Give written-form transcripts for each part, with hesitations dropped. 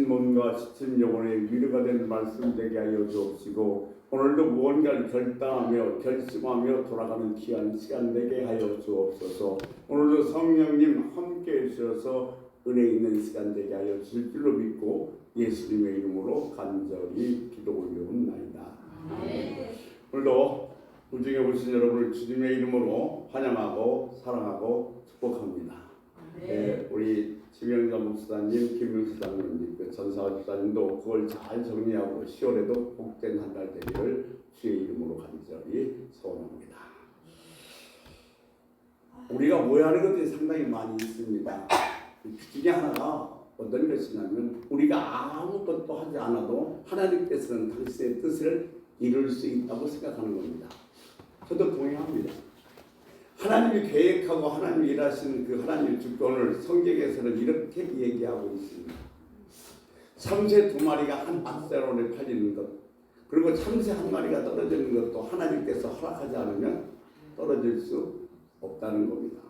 지친 몸과 지친 영혼의 위로가 되는 말씀 되게 하여 주옵시고 오늘도 무언가를 결단하며 결심하며 돌아가는 귀한 시간 되게 하여 주옵소서. 오늘도 성령님 함께 해주셔서 은혜 있는 시간 되게 하여 주실 줄로 믿고 예수님의 이름으로 간절히 기도 올려옵나이다. 오늘도 우중에 오신 여러분을 주님의 이름으로 환영하고 사랑하고 축복합니다. 네, 우리 지명자 목사님, 김명수 장로님, 전사와 집사님도 그걸 잘 정리하고 10월에도 복된 한 달 되기를 주의 이름으로 간절히 소원합니다. 우리가 모여하는 것들이 상당히 많이 있습니다. 그 중에 하나가 어떤 것이냐면 우리가 아무것도 하지 않아도 하나님께서는 당신의 뜻을 이룰 수 있다고 생각하는 겁니다. 저도 동의합니다. 하나님이 계획하고 하나님이 일하시는 그 하나님의 주권을 성경에서는 이렇게 얘기하고 있습니다. 참새 2마리가 한 박새로에 팔리는 것, 그리고 참새 1마리가 떨어지는 것도 하나님께서 허락하지 않으면 떨어질 수 없다는 겁니다.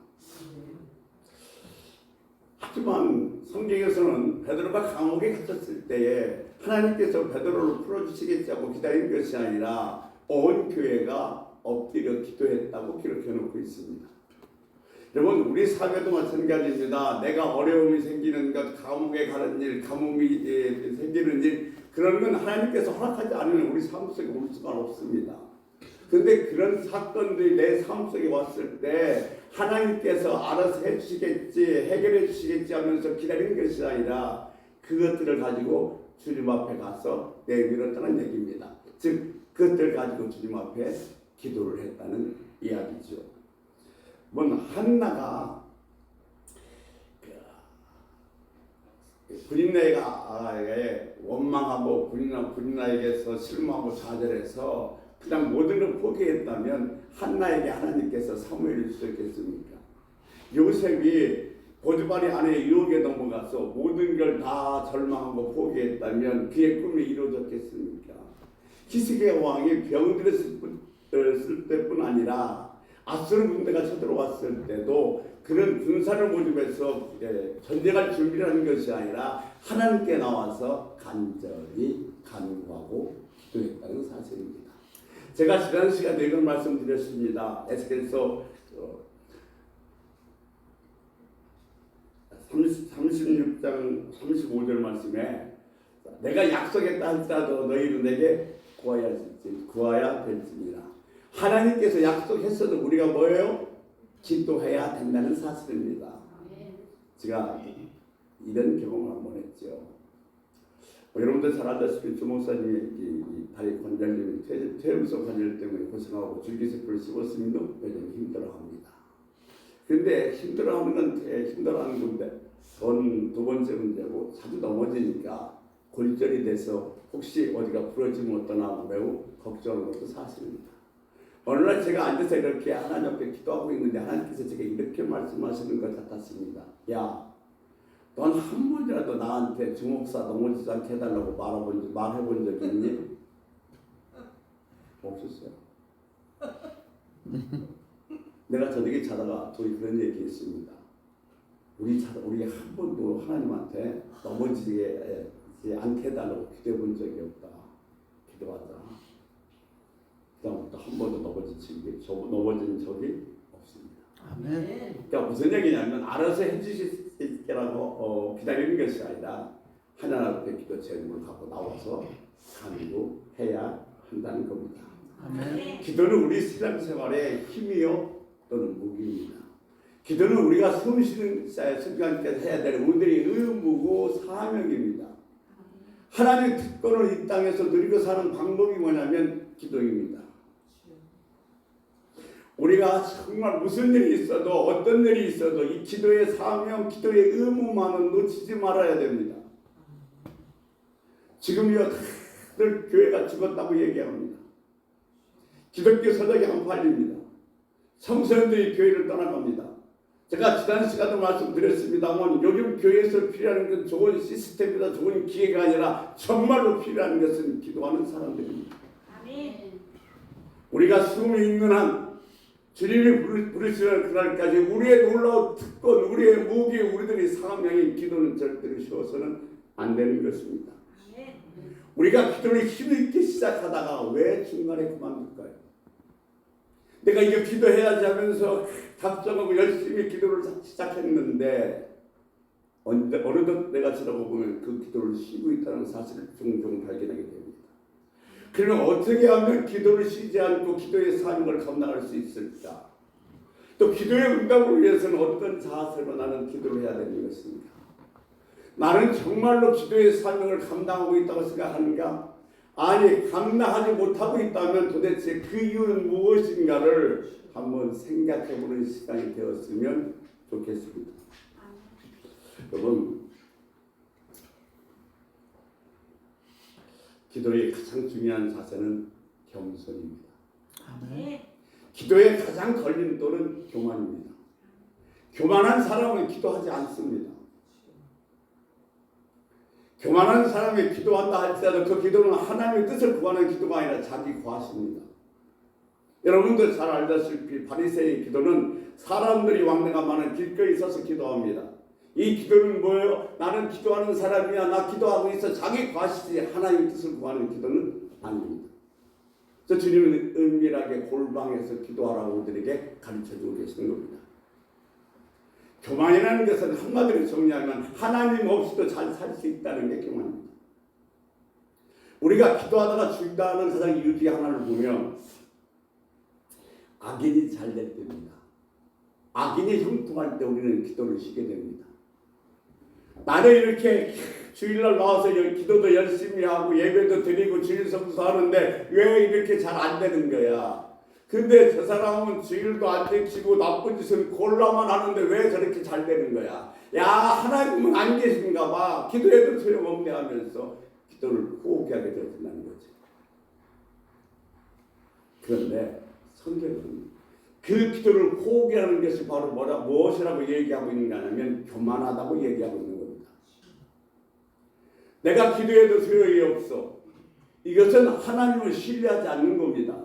하지만 성경에서는 베드로가 감옥에 갇혔을 때에 하나님께서 베드로를 풀어주시겠지 하고 기다린 것이 아니라 온 교회가 엎드려 기도했다고 기록해 놓고 있습니다. 여러분, 우리 삶에도 마찬가지입니다. 내가 어려움이 생기는 것, 감옥에 가는 일, 가뭄이 생기는 일, 그런 건 하나님께서 허락하지 않으면 우리 삶 속에 올 수가 없습니다. 그런데 그런 사건들이 내 삶 속에 왔을 때 하나님께서 알아서 해주시겠지, 해결해 주시겠지 하면서 기다리는 것이 아니라 그것들을 가지고 주님 앞에 가서 내밀었다는 얘기입니다. 즉 그것들을 가지고 주님 앞에 기도를 했다는 이야기죠. 한나가 브린나에게 원망하고 브린나에게서 실망하고 좌절해서 그냥 모든 걸 포기했다면 한나에게 하나님께서 사무엘을 주셨겠습니까? 요셉이 보디발의 아내의 유혹에 넘어가서 모든 걸 다 절망하고 포기했다면 그의 꿈이 이루어졌겠습니까? 히스기야 왕이 병들었을 때뿐 아니라 아수르 군대가 쳐들어왔을 때도 그런 군사를 모집해서 전쟁할 준비를 하는 것이 아니라 하나님께 나와서 간절히 간구하고 기도했다는 사실입니다. 제가 지난 시간에 이런 말씀드렸습니다. 에스겔서 36장 35절 말씀에 내가 약속했다 할지라도 너희는 내게 구하야 될지니라. 하나님께서 약속했어도 우리가 뭐예요? 기도해야 된다는 사실입니다. 제가 이런 경험을 한번 했죠. 여러분들 잘 알다시피 주 목사님이 이 다리 관절염이 퇴행성 관절 때문에 고생하고 줄기세포를 씹었으면 요즘 힘들어합니다. 근데 힘들어하는 건 힘들어하는 건데 두 번째 문제고 자주 넘어지니까 골절이 돼서 혹시 어디가 부러지면 어떠나 매우 걱정하는 것도 사실입니다. 어느 날 제가 앉아서 이렇게 하나님 앞에 기도하고 있는데 하나님께서 제게 이렇게 말씀하시는 것 같았습니다. 야, 넌 한 번이라도 나한테 주목사 넘어지지 않게 해달라고 말해본 적이 있니? 없었어요. 내가 저녁에 자다가 저희 그런 얘기 했습니다. 우리 한 번도 하나님한테 넘어지지 않게 해달라고 기도해 본 적이 없다. 기도하자. 그다음부터 한 번도 넘어진 적이 없습니다. 아멘. 그러니까 무슨 얘기냐면 알아서 해주실 거라고 기다리는 것이 아니라 하나님 앞에 기도 제목을 갖고 나와서 간구해야 한다는 겁니다. 아멘. 기도는 우리 신앙생활의 힘이요 또는 무기입니다. 기도는 우리가 숨쉬는 순간까지 해야 될 우리들의 의무고 사명입니다. 하나님의 특권을 이 땅에서 누리고 사는 방법이 뭐냐면 기도입니다. 우리가 정말 무슨 일이 있어도 어떤 일이 있어도 이 기도의 사명, 기도의 의무만은 놓치지 말아야 됩니다. 지금요 다들 교회가 죽었다고 얘기합니다. 기독교 서적이 안 팔립니다. 성서인들이 교회를 떠나갑니다. 제가 지난 시간도 말씀드렸습니다만 요즘 교회에서 필요한 건 좋은 시스템이다, 좋은 기회가 아니라 정말로 필요한 것은 기도하는 사람들입니다. 아멘. 우리가 숨이 있는 한 주님이 부르시는 그날까지 우리의 놀라운 특권, 우리의 무기, 우리들의 사명인 기도는 절대로 쉬워서는 안 되는 것입니다. 우리가 기도를 힘있게 시작하다가 왜 중간에 그만둘까요? 내가 이거 기도해야지 하면서 작정하고 열심히 기도를 시작했는데 어느덧 내가 지나고 보면 그 기도를 쉬고 있다는 사실을 종종 발견하게 됩니다. 그러면 어떻게 하면 기도를 쉬지 않고 기도의 사명을 감당할 수 있을까? 또 기도의 응답을 위해서는 어떤 자세로 나는 기도를 해야 되는 것입니까? 나는 정말로 기도의 사명을 감당하고 있다고 생각하는가? 아니, 감당하지 못하고 있다면 도대체 그 이유는 무엇인가를 한번 생각해보는 시간이 되었으면 좋겠습니다. 여러분, 기도의 가장 중요한 자세는 겸손입니다. 기도의 가장 걸림돌은 교만입니다. 교만한 사람은 기도하지 않습니다. 교만한 사람이 기도한다 할지라도 그 기도는 하나님의 뜻을 구하는 기도가 아니라 자기 과시입니다. 여러분들 잘 알다시피 바리새의 기도는 사람들이 왕래가 많은 길거리에 서서 기도합니다. 이 기도는 뭐예요? 나는 기도하는 사람이야. 나 기도하고 있어. 자기 과시지 하나님의 뜻을 구하는 기도는 아닙니다. 그래서 주님은 은밀하게 골방에서 기도하라고 우리들에게 가르쳐주고 계시는 겁니다. 교만이라는 것은 한마디로 정리하면 하나님 없이도 잘 살 수 있다는 게 교만입니다. 우리가 기도하다가 죽는다는 가장 이유 중에 하나를 보면 악인이 잘 될 때입니다. 악인이 형통할 때 우리는 기도를 쉬게 됩니다. 나는 이렇게 주일날 나와서 기도도 열심히 하고 예배도 드리고 주일 성수 하는데 왜 이렇게 잘 안 되는 거야? 근데 저 사람은 주일도 안 지키고 나쁜 짓은 골라만 하는데 왜 저렇게 잘 되는 거야? 야, 하나님은 안 계신가 봐. 기도해도 소용없네 하면서 기도를 포기하게 되어진다는 거지. 그런데 성경은 그 기도를 포기하는 것이 바로 무엇이라고 얘기하고 있는가 하면 교만하다고 얘기하고 있는 겁니다. 내가 기도해도 소용이 없어. 이것은 하나님을 신뢰하지 않는 겁니다.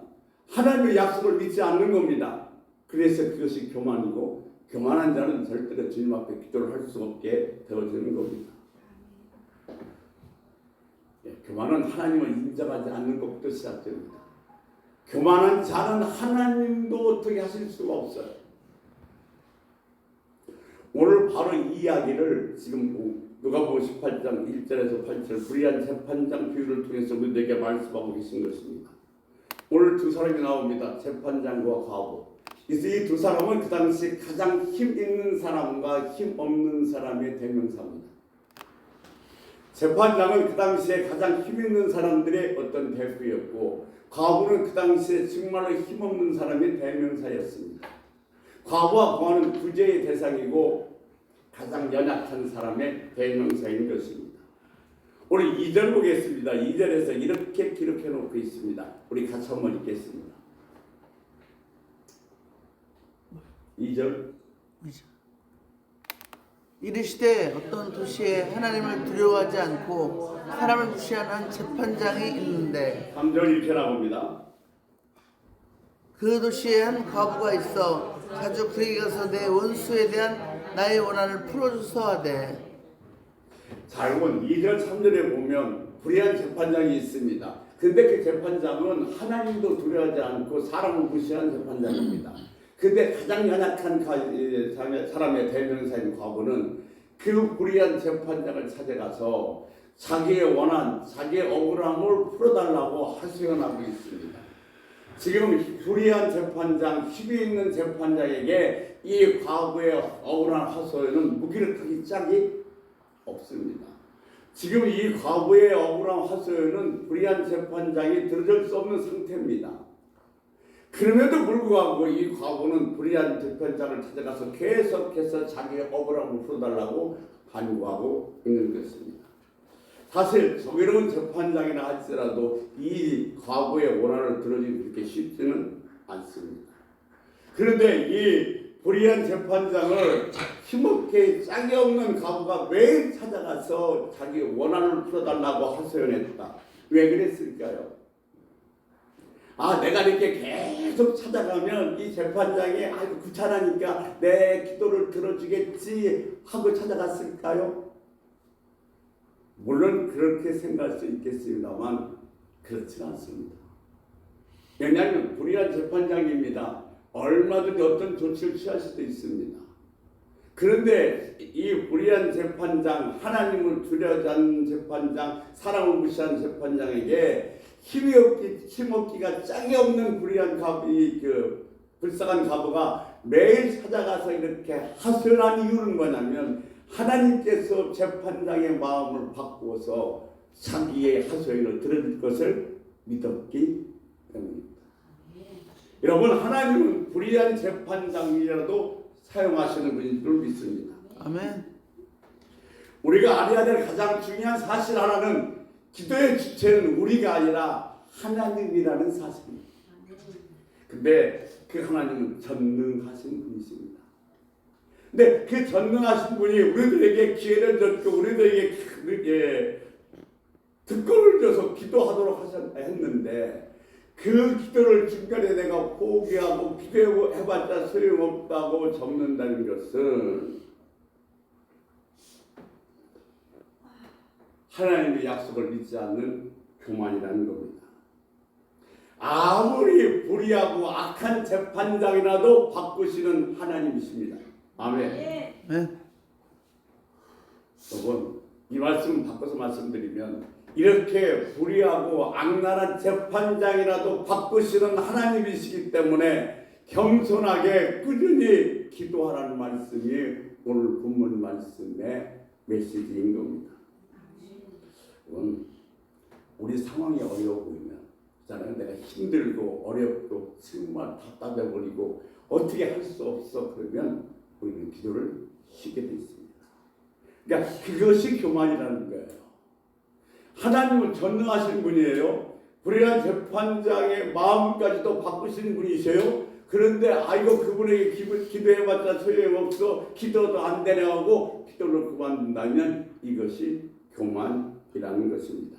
하나님의 약속을 믿지 않는 겁니다. 그래서 그것이 교만이고 교만한 자는 절대로 주님 앞에 기도를 할 수 없게 되어지는 겁니다. 교만은 하나님을 인정하지 않는 것부터 시작됩니다. 교만한 자는 하나님도 어떻게 하실 수가 없어요. 오늘 바로 이 이야기를 지금 누가복음 18장 1절에서 8절 불의한 재판장 비유를 통해서 우리에게 말씀하고 계신 것입니다. 오늘 두 사람이 나옵니다. 재판장과 과부. 이 두 사람은 그 당시 가장 힘 있는 사람과 힘 없는 사람의 대명사입니다. 재판장은 그 당시에 가장 힘 있는 사람들의 어떤 대표였고 과부는 그 당시에 정말로 힘없는 사람의 대명사였습니다. 과부와 공화는 구제의 대상이고 가장 연약한 사람의 대명사인 것입니다. 오늘 2절 보겠습니다. 2절에서 이렇게 기록해 놓고 있습니다. 우리 같이 한번 읽겠습니다. 2절 이르시되 어떤 도시에 하나님을 두려워하지 않고 사람을 무시하는 재판장이 있는데 3절 이렇게 나옵니다. 그 도시에 한 과부가 있어 자주 그에게 가서 내 원수에 대한 나의 원한을 풀어주소 하되. 자, 여러분 2절 3절에 보면 불의한 재판장이 있습니다. 근데 그 재판장은 하나님도 두려워하지 않고 사람을 무시하는 재판장입니다. 근데 가장 연약한 사람의 대명사인 과부는 그 불의한 재판장을 찾아가서 자기의 원한, 자기의 억울함을 풀어달라고 하소연하고 있습니다. 지금 불의한 재판장, 힘이 있는 재판장에게 이 과부의 억울한 하소연은 무기력하기 짝이 없습니다. 지금 이 과부의 억울한 하소연은 불의한 재판장이 들어줄 수 없는 상태입니다. 그럼에도 불구하고 이 과부는 불의한 재판장을 찾아가서 계속해서 자기의 억울함을 풀어달라고 간구하고 있는 것입니다. 사실 정의로운 재판장이라 할지라도 이 과부의 원한을 들어주기 그렇게 쉽지는 않습니다. 그런데 이 불의한 재판장을 힘없게 짝이 없는 과부가 매일 찾아가서 자기 원한을 풀어달라고 하소연했다. 왜 그랬을까요? 내가 이렇게 계속 찾아가면 이 재판장이 아이고 귀찮으니까 내 기도를 들어주겠지 하고 찾아갔을까요? 물론 그렇게 생각할 수 있겠습니다만 그렇지는 않습니다. 왜냐하면 불의한 재판장입니다. 얼마든지 어떤 조치를 취할 수도 있습니다. 그런데 이 불의한 재판장, 하나님을 두려워하는 재판장, 사랑을 무시하는 재판장에게 힘없기가 짝이 없는 불의한 불쌍한 가부가 매일 찾아가서 이렇게 하소연한 이유는 뭐냐면 하나님께서 재판장의 마음을 바꾸어서 자기의 하소연을 들어줄 것을 믿었기 때문입니다. 여러분, 하나님은 불의한 재판장이라도 사용하시는 분인 줄 믿습니다. 아멘. 우리가 알아야 될 가장 중요한 사실 하나는 기도의 주체는 우리가 아니라 하나님이라는 사실입니다. 근데 그 하나님은 전능하신 분이십니다. 근데 그 전능하신 분이 우리들에게 기회를 줬고 우리들에게 특권을 줘서 기도하도록 했는데 그 기도를 중간에 내가 포기하고 기도해봤자 소용없다고 접는다는 것은 하나님의 약속을 믿지 않는 교만이라는 겁니다. 아무리 불의하고 악한 재판장이라도 바꾸시는 하나님이십니다. 아멘. 네. 여러분, 이 말씀을 바꿔서 말씀드리면 이렇게 불의하고 악랄한 재판장이라도 바꾸시는 하나님이시기 때문에 겸손하게 꾸준히 기도하라는 말씀이 오늘 본문 말씀의 메시지인 겁니다. 우리 상황이 어려워 보이면 있잖아요. 내가 힘들고 어렵고 정말 답답해버리고 어떻게 할 수 없어 그러면 우리는 기도를 쉬게 돼 있습니다. 그러니까 그것이 교만이라는 거예요. 하나님은 전능하신 분이에요. 불의한 재판장의 마음까지도 바꾸시는 분이세요. 그런데 아이고 그분에게 기도해봤자 소용없어 기도도 안 되네 하고 기도를 그만둔다면 이것이 교만이라는 것입니다.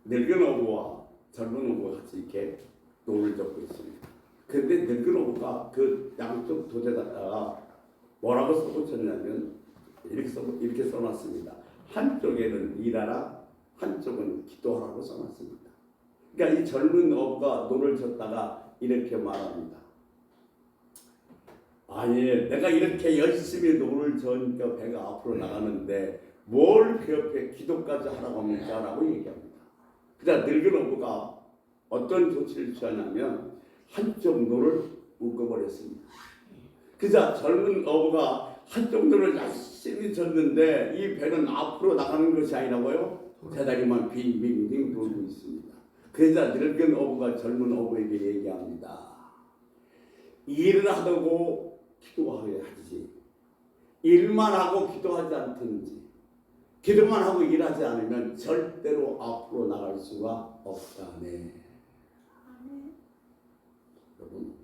늙은 어부와 젊은 어부가 같이 이렇게 노를 젓고 있습니다. 그런데 늙은 어부가 그 양쪽 돛에다가 뭐라고 써붙였냐면 이렇게 써놨습니다. 한쪽에는 일하라, 한쪽은 기도하라고 써놨습니다. 그러니까 이 젊은 어부가 노를 젓다가 이렇게 말합니다. 아니, 내가 이렇게 열심히 노를 저으니까 배가 앞으로 나가는데 뭘 그 옆에 기도까지 하라고 합니까? 라고 얘기합니다. 그러자 늙은 어부가 어떤 조치를 취하냐면 한쪽 노를 묶어버렸습니다. 그러자 젊은 어부가 한쪽 노를 열심히 젓는데 이 배는 앞으로 나가는 것이 아니라고요? 대다리만 빙빙빙 돌고 있습니다. 그러자 늙은 어부가 젊은 어부에게 얘기합니다. 일을 하고 기도해야지. 일만 하고 기도하지 않든지 기도만 하고 일하지 않으면 절대로 앞으로 나갈 수가 없다네. 여러분,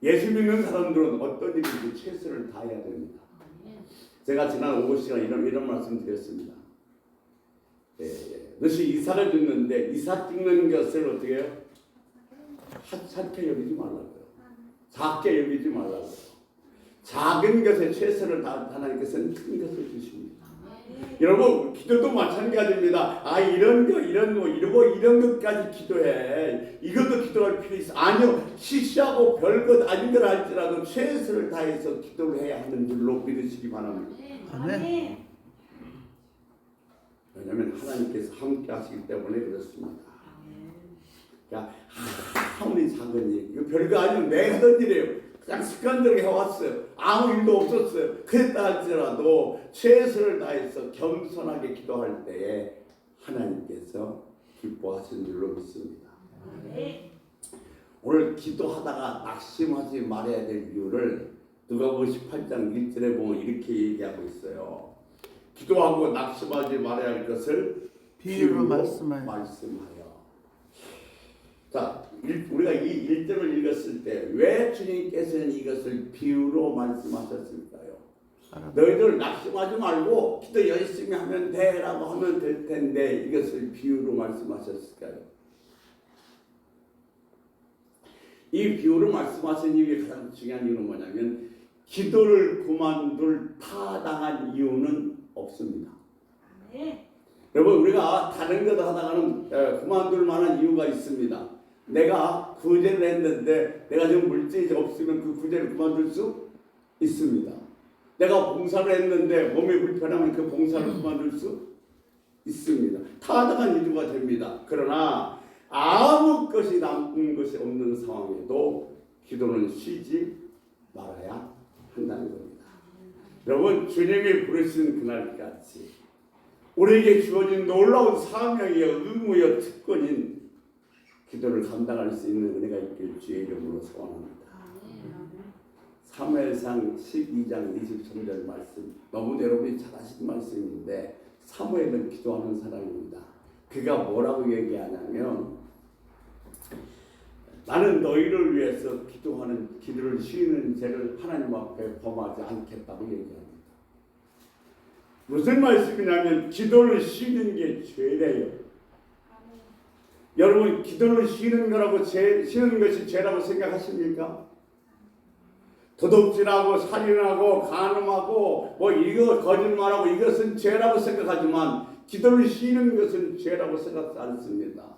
예수 믿는 사람들은 어떤 일인지 최선을 다해야 됩니다. 제가 지난 5시간 이런 말씀 드렸습니다. 너시 이삭을 듣는데 이삭 찍는 것을 어떻게 해요? 하찮게 여기지 말라고요. 작게 여기지 말라고요. 작은 것에 최선을 다한 하나님께서는 큰 것을 주십니다. 여러분, 기도도 마찬가지입니다. 이런 것까지 기도해. 이것도 기도할 필요 있어. 아니요, 시시하고 별것 아닌 걸 할지라도 최선을 다해서 기도를 해야 하는 줄로 믿으시기 바랍니다. 아멘. 왜냐하면 하나님께서 함께 하시기 때문에 그렇습니다. 그러니까 아무리 작은 일, 이거 별거 아니면 매일 하던 일이에요. 그냥 습관대로 해왔어요. 아무 일도 없었어요. 그랬다 할지라도 최선을 다해서 겸손하게 기도할 때에 하나님께서 기뻐하신 줄로 믿습니다. 오늘 기도하다가 낙심하지 말아야 될 이유를 누가복음 18장 1절에 보면 이렇게 얘기하고 있어요. 기도하고 낙심하지 말아야 할 것을 비유로 말씀하여. 자, 우리가 이 1절을 읽었을 때 왜 주님께서는 이것을 비유로 말씀하셨을까요? 너희들 낙심하지 말고 기도 열심히 하면 돼라고 하면 될 텐데 이것을 비유로 말씀하셨을까요? 이 비유로 말씀하신 이유의 가장 중요한 이유는 뭐냐면 기도를 그만둘 타당한 이유는 없습니다. 여러분 우리가 다른 것 하다가는 그만둘 만한 이유가 있습니다. 내가 구제를 했는데 내가 지금 물질이 없으면 그 구제를 그만둘 수 있습니다. 내가 봉사를 했는데 몸이 불편하면 그 봉사를 그만둘 수 있습니다. 타당한 이유가 됩니다. 그러나 아무 것이 남은 것이 없는 상황에도 기도는 쉬지 말아야 한다는 겁니다. 여러분 주님이 부르신 그날까지 우리에게 주어진 놀라운 사명이여 의무여 특권인 기도를 감당할 수 있는 은혜가 있길 주의 이름으로 소원합니다. 사무엘상 12장 23절 말씀 너무 여러분이 잘 아시는 말씀인데 사무엘은 기도하는 사람입니다. 그가 뭐라고 얘기하냐면 나는 너희를 위해서 기도를 쉬는 죄를 하나님 앞에 범하지 않겠다고 얘기합니다. 무슨 말씀이냐면 기도를 쉬는 게 죄래요. 여러분 기도를 쉬는 것이 죄라고 생각하십니까? 도둑질하고 살인하고 간음하고 이거 거짓말하고 이것은 죄라고 생각하지만 기도를 쉬는 것은 죄라고 생각하지 않습니다.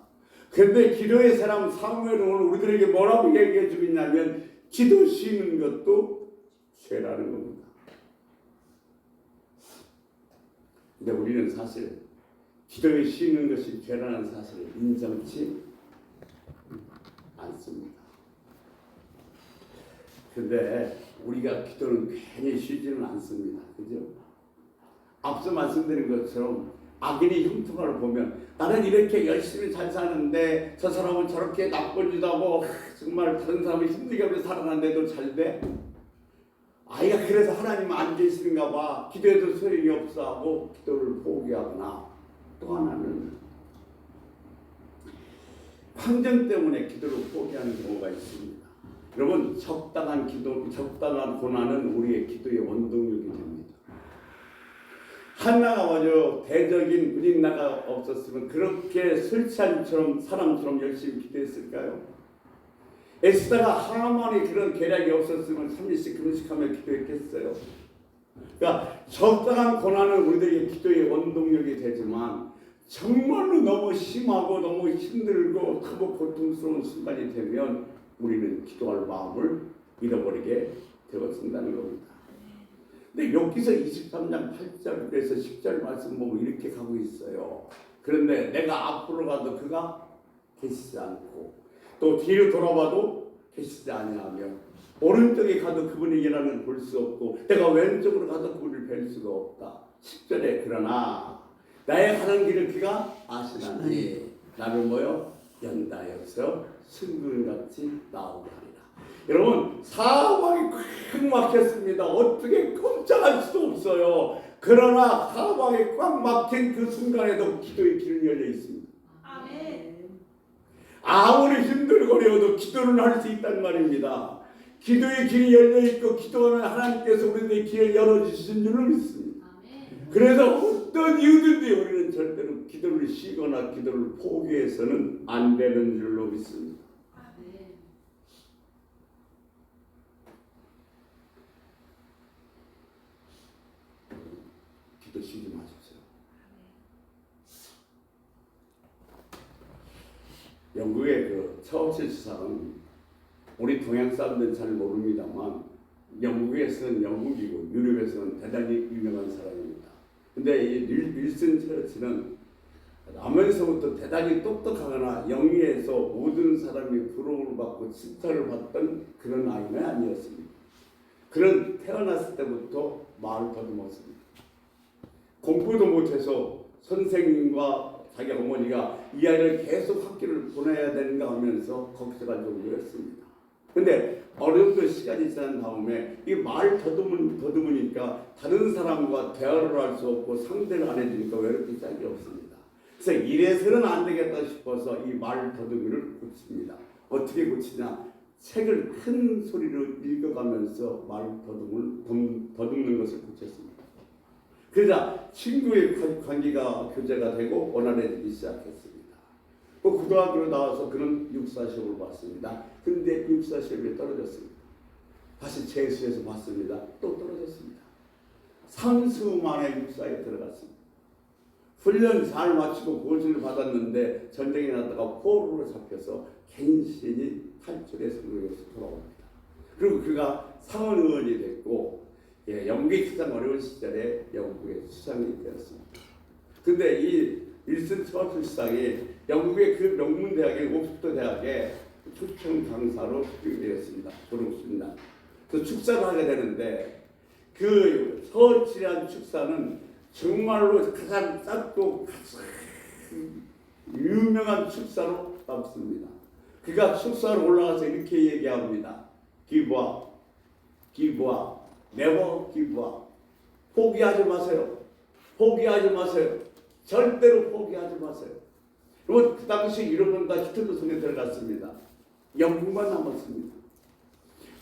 그런데 기도의 사람 사무엘은 오늘 우리들에게 뭐라고 얘기해 주고 있냐면 기도 쉬는 것도 죄라는 겁니다. 근데 우리는 사실 기도에 쉬는 것이 죄라는 사실을 인정치 않습니다. 근데 우리가 기도는 괜히 쉬지는 않습니다. 그죠? 앞서 말씀드린 것처럼 악인이 형통을 보면 나는 이렇게 열심히 잘 사는데 저 사람은 저렇게 나쁜 짓 하고 정말 다른 사람이 힘들게 하면서 살아났는데도 잘 돼? 아이가 그래서 하나님 안 계시는가 봐. 기도해도 소용이 없어 하고 기도를 포기하거나 또 하나는 환경 때문에 기도를 포기하는 경우가 있습니다. 여러분 적당한 고난은 우리의 기도의 원동력이 됩니다. 한나가 먼저 대적인 브린나가 없었으면 그렇게 설치한처럼 사람처럼 열심히 기도했을까요? 에스더가 하만이 그런 계략이 없었으면 30씩 금식하며 기도했겠어요? 그러니까 적당한 고난은 우리들에게 기도의 원동력이 되지만 정말로 너무 심하고 너무 힘들고 크고 고통스러운 순간이 되면 우리는 기도할 마음을 잃어버리게 되어진다는 겁니다. 근데 욥기서 23장 8절에서 10절 말씀 보면 이렇게 가고 있어요. 그런데 내가 앞으로 가도 그가 계시지 않고 또 뒤로 돌아봐도 계시지 아니하며 오른쪽에 가도 그분의 일하는 볼 수 없고 내가 왼쪽으로 가도 그분을 뵐 수가 없다. 10절에 그러나 나의 가는 길을 그가 아시나니 나를 연다여서 승근같이 나오게 하리라. 여러분 사방이 꽉 막혔습니다. 어떻게 꼼짝할 수도 없어요. 그러나 사방이 꽉 막힌 그 순간에도 기도의 길이 열려 있습니다. 아멘. 아무리 힘들거려도 기도는 할 수 있단 말입니다. 기도의 길이 열려있고 기도하는 하나님께서 우리들의 길을 열어주신 줄을 믿습니다. 그래서 어떤 이유든지 우리는 절대로 기도를 쉬거나 기도를 포기해서는 안 되는 줄로 믿습니다. 기도 쉬지 마십시오. 영국의 그 처칠 수상은 우리 동양 사람들은 잘 모릅니다만 영국에서는 영국이고 유럽에서는 대단히 유명한 사람입니다. 근데 이 윌슨 처치는 나면서부터 대단히 똑똑하거나 영리해서 모든 사람이 부러움을 받고 칭찬을 받던 그런 아이는 아니었습니다. 그는 태어났을 때부터 말을 더듬었습니다. 공부도 못해서 선생님과 자기 어머니가 이 아이를 계속 학교를 보내야 되는가 하면서 걱정할 정도였습니다. 근데 어느 정도 시간이 지난 다음에 이 말 더듬으니까 다른 사람과 대화를 할 수 없고 상대를 안 해주니까 외롭기 짝이 없습니다. 그래서 이래서는 안 되겠다 싶어서 이 말 더듬이를 고칩니다. 어떻게 고치냐? 책을 큰 소리로 읽어가면서 말 더듬는 것을 고쳤습니다. 그러자 친구의 관계가 교제가 되고 원활해지기 시작했습니다. 또 고등학교로 나와서 그는 육사 시험을 봤습니다. 그런데 육사 시험에 떨어졌습니다. 다시 재수해서 봤습니다. 또 떨어졌습니다. 3수 만에 육사에 들어갔습니다. 훈련 잘 마치고 보호를 받았는데 전쟁에 났다가 포로로 잡혀서 갱신이 탈출에 성공해서 돌아옵니다. 그리고 그가 상원 의원이 됐고 영국의 가장 어려운 시절에 영국의 수상이 되었습니다. 근데 이 윌슨 처칠 수상이 영국의 그 명문 대학의 옥스퍼드 대학에 초청 강사로 되었습니다. 졸업습니다. 그 축사를 하게 되는데 그 처칠이라는 축사는 정말로 가장 짧고 가장 유명한 축사로 남습니다. 그가 축사로 올라가서 이렇게 얘기합니다. Give up, give up, never give up. 포기하지 마세요. 포기하지 마세요. 절대로 포기하지 마세요. 그리고 그 당시 유럽은 다 히틀러 손에 들어갔습니다. 영국만 남았습니다.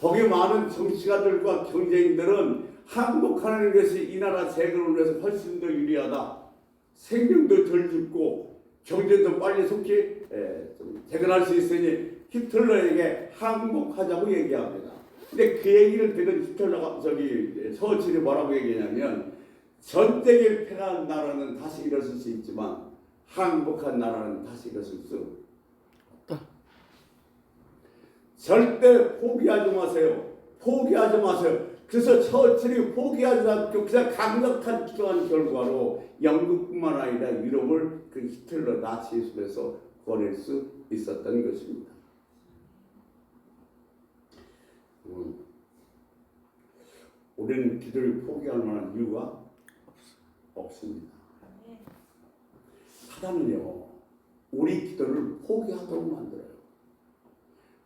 거기 많은 정치가들과 경제인들은 항복하는 것이 이 나라 재건을 위해서 훨씬 더 유리하다. 생명도 덜 죽고 경제도 빨리 속히 재건할 수 있으니 히틀러에게 항복하자고 얘기합니다. 근데 그 얘기를 들은 히틀러가 처칠이 뭐라고 얘기하냐면 전쟁에 패한 나라는 다시 일어설 수 있지만 항복한 나라는 다시 일어설 수 없다. 절대 포기하지 마세요. 포기하지 마세요. 그래서 처칠이 포기하지 않고 그냥 강력한 기도한 결과로 영국뿐만 아니라 유럽을 그 히틀러 나치의 손에서 구원할 수 있었던 것입니다. 우리는 기도를 포기할 만한 이유가 없습니다. 사단은요, 우리 기도를 포기하도록 만들어요.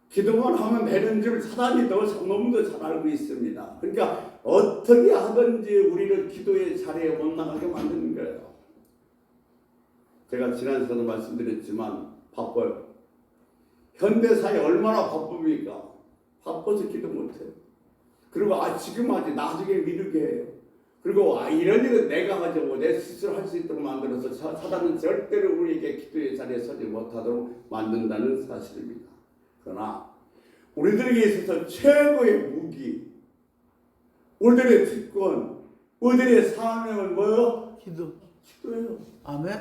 기도만 하면 되는 줄 사단이 너무도 잘 알고 있습니다. 그러니까 어떻게 하든지 우리를 기도의 자리에 못 나가게 만드는 거예요. 제가 지난 시간에 말씀드렸지만 바빠요. 현대사회 얼마나 바쁩니까? 바빠서 기도 못해요. 그리고 지금 하지 나중에 미루게 해요. 그리고 이런 일은 내가 하자고 내 스스로 할 수 있도록 만들어서 사단은 절대로 우리에게 기도의 자리에 서지 못하도록 만든다는 사실입니다. 그러나 우리들에게 있어서 최고의 무기, 우리들의 특권, 우리들의 사명은 뭐예요? 기도예요. 아멘.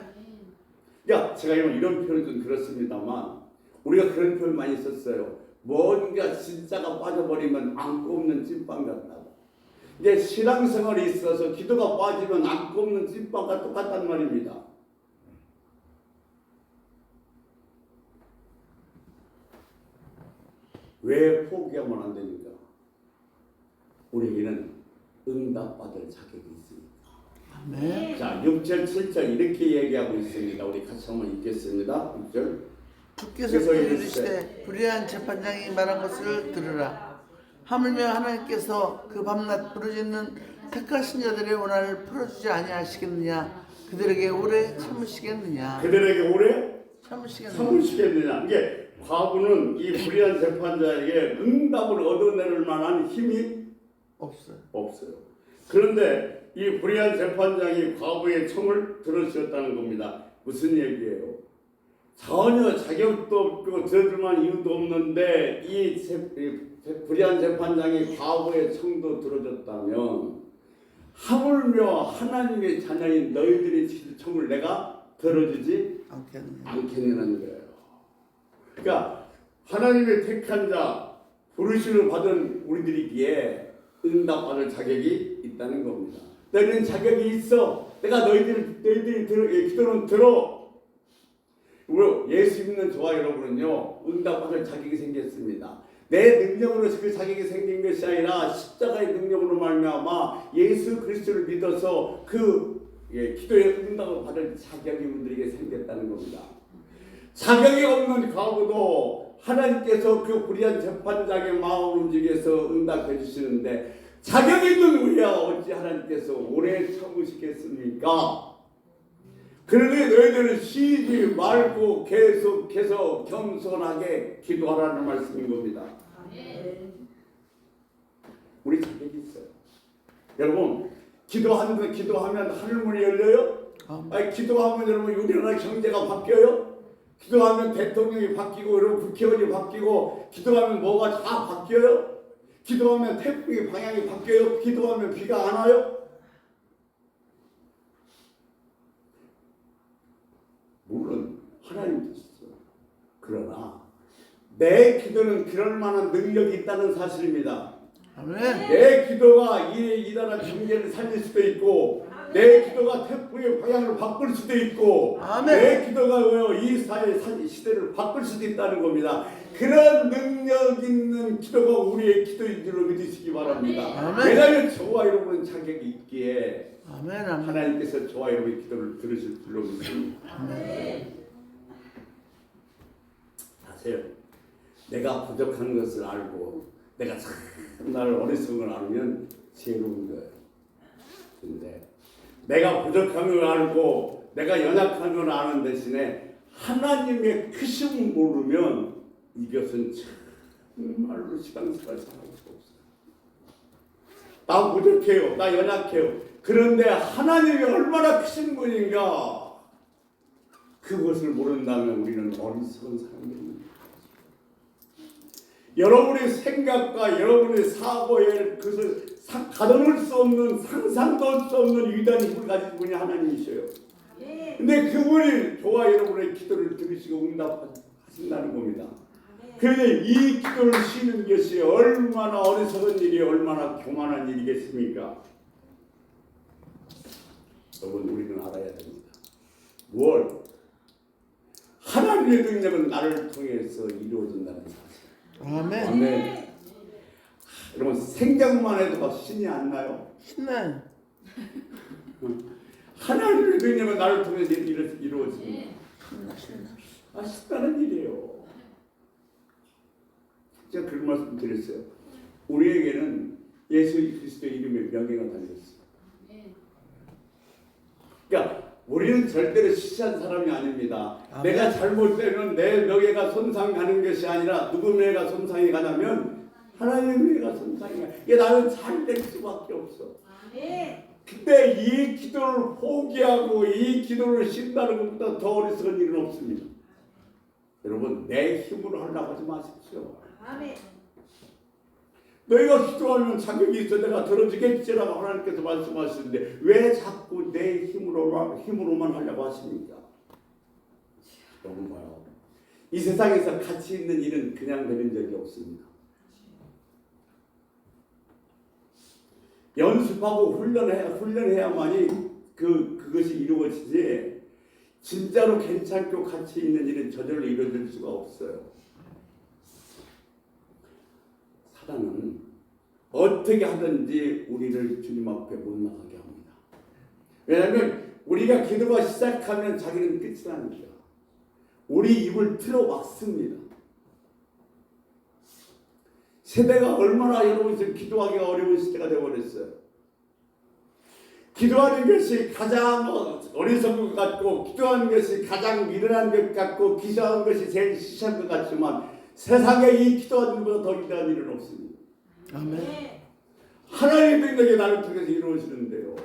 야, 제가 이런 표현은 좀 그렇습니다만 우리가 그런 표현 많이 썼어요. 뭔가 진짜가 빠져버리면 안고 없는 찐빵 같다고. 이제 신앙생활이 있어서 기도가 빠지면 안고 없는 찐빵과 똑같단 말입니다. 왜 포기하면 안 되니까? 우리에게는 응답받을 자격이 있습니다. 아멘. 자, 6절, 7절 이렇게 얘기하고 있습니다. 우리 같이 한번 읽겠습니다. 6절. 주께서 이르시되 불의한 재판장이 말한 것을 들으라. 하물며 하나님께서 그 밤낮 부르짖는 택하신 자들의 원한을 풀어주지 아니하시겠느냐? 그들에게 오래 참으시겠느냐? 그들에게 오래 참으시겠느냐? 이게 과부는 이 불의한 재판자에게 응답을 얻어내릴 만한 힘이 없어요. 그런데 이 불의한 재판장이 과부의 청을 들어주셨다는 겁니다. 무슨 얘기예요? 전혀 자격도 없고 들어줄 만한 이유도 없는데 이 불의한 재판장이 과부의 청도 들어줬다면 하물며 하나님의 자녀인 너희들의 청을 내가 들어주지 않겠느냐는 거예요. 그러니까 하나님의 택한 자, 부르심을 받은 우리들이기에 응답받을 자격이 있다는 겁니다. 너희는 자격이 있어. 내가 너희들이 기도는 들어. 예수 믿는 저와 여러분은요, 응답받을 자격이 생겼습니다. 내 능력으로 그 자격이 생긴 것이 아니라 십자가의 능력으로 말미암아 예수 그리스도를 믿어서 그 기도의 응답을 받을 자격이 우리들에게 생겼다는 겁니다. 자격이 없는 과부도 하나님께서 그 불의한 재판장의 마음을 움직여서 응답해 주시는데 자격이 있는 우리야 어찌 하나님께서 오래 참으시겠습니까? 그러니 너희들은 쉬지 말고 계속해서 겸손하게 기도하라는 말씀인 겁니다. 우리 자격이 있어요. 여러분, 기도하면 하늘문이 열려요? 기도하면 여러분 우리나라 경제가 바뀌어요? 기도하면 대통령이 바뀌고 여러분 국회의원이 바뀌고 기도하면 뭐가 다 바뀌어요? 기도하면 태풍의 방향이 바뀌어요? 기도하면 비가 안 와요? 하나님 뜻이죠. 그러나 내 기도는 그럴 만한 능력이 있다는 사실입니다. 아멘. 내 기도가 이 나라 경제를 살릴 수도 있고, 내 기도가 태풍의 방향을 바꿀 수도 있고, 아멘. 내 기도가 이 사회 시대를 바꿀 수도 있다는 겁니다. 그런 능력 있는 기도가 우리의 기도인 줄로 믿으시기 바랍니다. 아멘. 왜냐하면 저와 여러분은 자격이 있기에 아멘. 아멘. 하나님께서 저와 여러분의 기도를 들으실 줄로 믿습니다. 아세요? 내가 부족한 것을 알고 내가 참나를 어리석은 걸 알면 지혜로운 거예요. 근데 내가 부족한 걸 알고 내가 연약한 걸 아는 대신에 하나님의 크심을 모르면 이것은 정말로 시간스가 살아갈 수 없어요. 나 부족해요. 나 연약해요. 그런데 하나님이 얼마나 크신 분인가, 그것을 모른다면 우리는 어리석은 사람입니다. 여러분의 생각과 여러분의 사고에 그것을 가둬놓을 수 없는, 상상도 할 수 없는 위대한 힘을 가진 분이 하나님이셔요. 근데 그분이 저와 여러분의 기도를 들으시고 응답하신다는 겁니다. 그런데 이 기도를 쉬는 것이 얼마나 어리석은 일이, 얼마나 교만한 일이겠습니까? 여러분, 우리는 알아야 됩니다. 뭘? 하나님의 능력은 나를 통해서 이루어진다는 사실. 아멘. 아멘. 여러분, 생각만 해도 신이 안 나요? 신나요. 하나님의 능력은 나를 통해서 이루어집니다. 신나는 일이에요. 제가 그런 말씀 드렸어요. 우리에게는 예수 그리스도의 이름에 명예가 달렸어요. 그러니까 우리는 절대로 시시한 사람이 아닙니다. 아멘. 내가 잘못되면 내 명예가 손상 가는 것이 아니라 누구 명예가 손상이 가냐면 하나님의 명예가 손상이 가. 이게 나는 잘 될 수밖에 없어. 근데 이 기도를 포기하고 이 기도를 쉰다는 것보다 더 어리석은 일은 없습니다. 여러분, 내 힘으로 하려고 하지 마십시오. 너희가 기도하면 자격이 있어 내가 들어주겠지라고 하나님께서 말씀하시는데 왜 자꾸 내 힘으로만 하려고 하십니까? 여러분 봐요. 이 세상에서 가치 있는 일은 그냥 되는 적이 없습니다. 연습하고 훈련해야만이 그것이 이루어지지, 진짜로 괜찮고 가치 있는 일은 저절로 이루어질 수가 없어요. 사단은 어떻게 하든지 우리를 주님 앞에 못 나가게 합니다. 왜냐하면 우리가 기도가 시작하면 자기는 끝이 납니다. 우리 입을 틀어 막습니다. 세대가 얼마나 여러분 지금 기도하기가 어려운 시대가 되어버렸어요. 기도하는 것이 가장 어리석은 것 같고, 기도하는 것이 가장 미련한 것 같고, 기도하는 것이 제일 시시한 것 같지만 세상에 이 기도하는 것보다 더 위대한 일은 없습니다. 아멘. 하나님의 능력이 나를 통해서 이루어지는데요.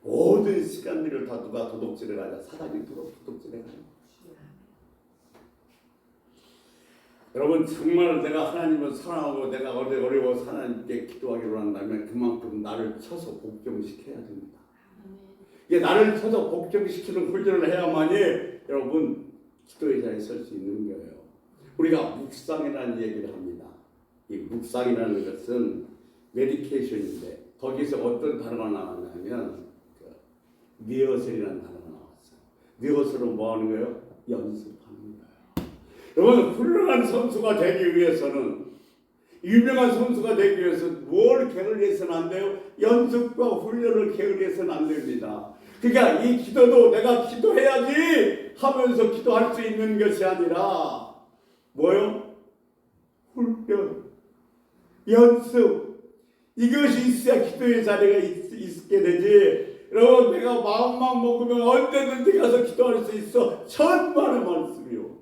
모든 시간들을 다 누가 도둑질을 하냐? 사단이 도둑질을 하냐? 여러분, 정말 내가 하나님을 사랑하고 내가 어려워서 하나님께 기도하기로 한다면 그만큼 나를 쳐서 복종시켜야 됩니다. 이게 나를 쳐서 복종시키는 훈련을 해야만이 여러분 기도의 자리에 설 수 있는 거예요. 우리가 묵상이라는 얘기를 합니다. 이 묵상이라는 것은 메디케이션인데 거기서 어떤 단어가 나왔냐면 리허설이라는 단어가 나왔어요. 리허설은 뭐 하는 거예요? 연습하는 거예요. 여러분, 훌륭한 선수가 되기 위해서는, 유명한 선수가 되기 위해서 뭘 게을리해서는 안 돼요? 연습과 훈련을 게을리해서는 안 됩니다. 그러니까 이 기도도 내가 기도해야지 하면서 기도할 수 있는 것이 아니라 뭐요? 훈련, 연습, 이것이 있어야 기도의 자리가 있게 되지. 여러분, 내가 마음만 먹으면 언제든지 가서 기도할 수 있어. 천만의 말씀이요.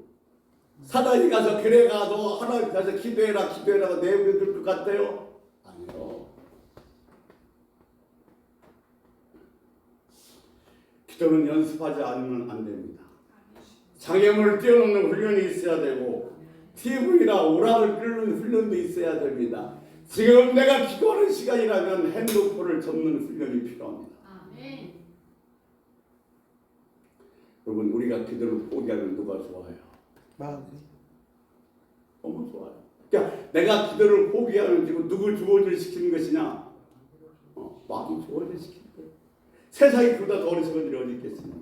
사단이 가서 그래 가도 하나님 가서 기도해라고 내버려둘 것 같아요? 아니요. 기도는 연습하지 않으면 안 됩니다. 장애물을 뛰어넘는 훈련이 있어야 되고 TV나 오락을 끓는 훈련도 있어야 됩니다. 지금 내가 기도하는 시간이라면 핸드폰을 접는 훈련이 필요합니다. 여러분 우리가 기도를 포기하면 누가 좋아해요? 마음이. 너무 좋아요. 그러니까 내가 기도를 포기하면 지금 누굴 주어질 시키는 것이냐? 마음이 주어질 시키는 거예요. 세상에 그보다 더 어리석은 일이 어디 있겠습니까?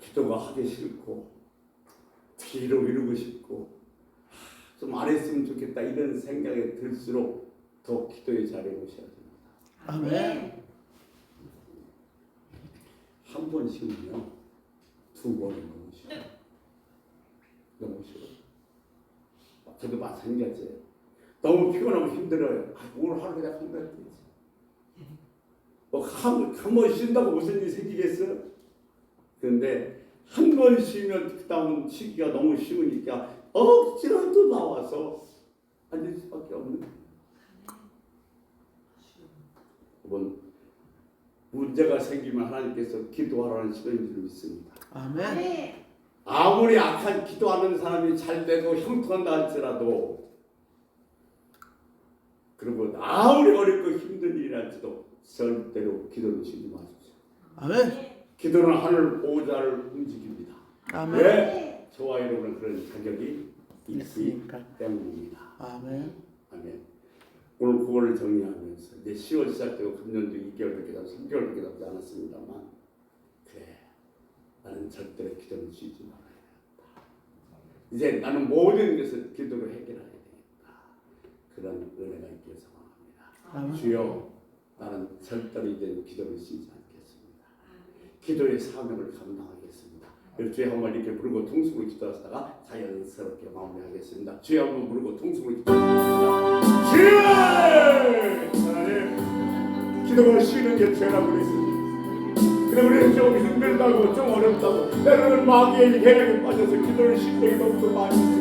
기도가 하기 싫고 기도 이루고 싶고 좀 안 했으면 좋겠다 이런 생각이 들수록 더 기도의 자리에 오셔야 됩니다. 아멘. 한 번 쉬면요 2번은 너무 쉬워요. 너무 쉬워요. 저도 마찬가지예요. 너무 피곤하고 힘들어요. 오늘 하루 그냥 한달 되지. 한 번 쉰다고 무슨 일이 생기겠어요? 그런데 한 번 쉬면 그 다음 쉬기가 너무 쉬우니까 억지로도 나와서 앉을 수밖에 없는. 여러분 문제가 생기면 하나님께서 기도하라는 시간인 줄 믿습니다. 아멘. 아무리 악한 기도하는 사람이 잘 되고 형통한다 할지라도 그리고 아무리 어렵고 힘든 일이랄지도 절대로 기도는 쉬지 마십시오. 아멘. 기도는 하늘 보호자를 움직입니다. 아멘. 왜? 저와 여러분은 그런 자격이 있기 있으니까. 때문입니다. 아멘. 아멘. 오늘 그거를 정리하면서 이제 10월 시작되고 금년도 2개월밖에 남지 3개월밖에 남지 않았습니다만 그래 나는 절대로 기도는 쉬지 말아야 된다. 이제 나는 모든 것을 기도로 해결해야 되겠다. 그런 은혜가 있길 소망합니다. 아멘. 주여 나는 절대로 이제 기도를 쉬지 않겠습니다. 기도의 사명을 감당하겠습니다. 주여 한번 이렇게 부르고 통성으로 기도하다가 자연스럽게 마무리하겠습니다. 주여 한번 부르고 통성으로 기도하겠습니다. 주여! 하나님 기도가 쉬는 게 죄라고 그랬습니다. 근데 우리는 좀 힘들다고 좀 어렵다고 때로는 마귀의 계략에 빠져서 기도를 쉰 적이 너무 많이 있습니다.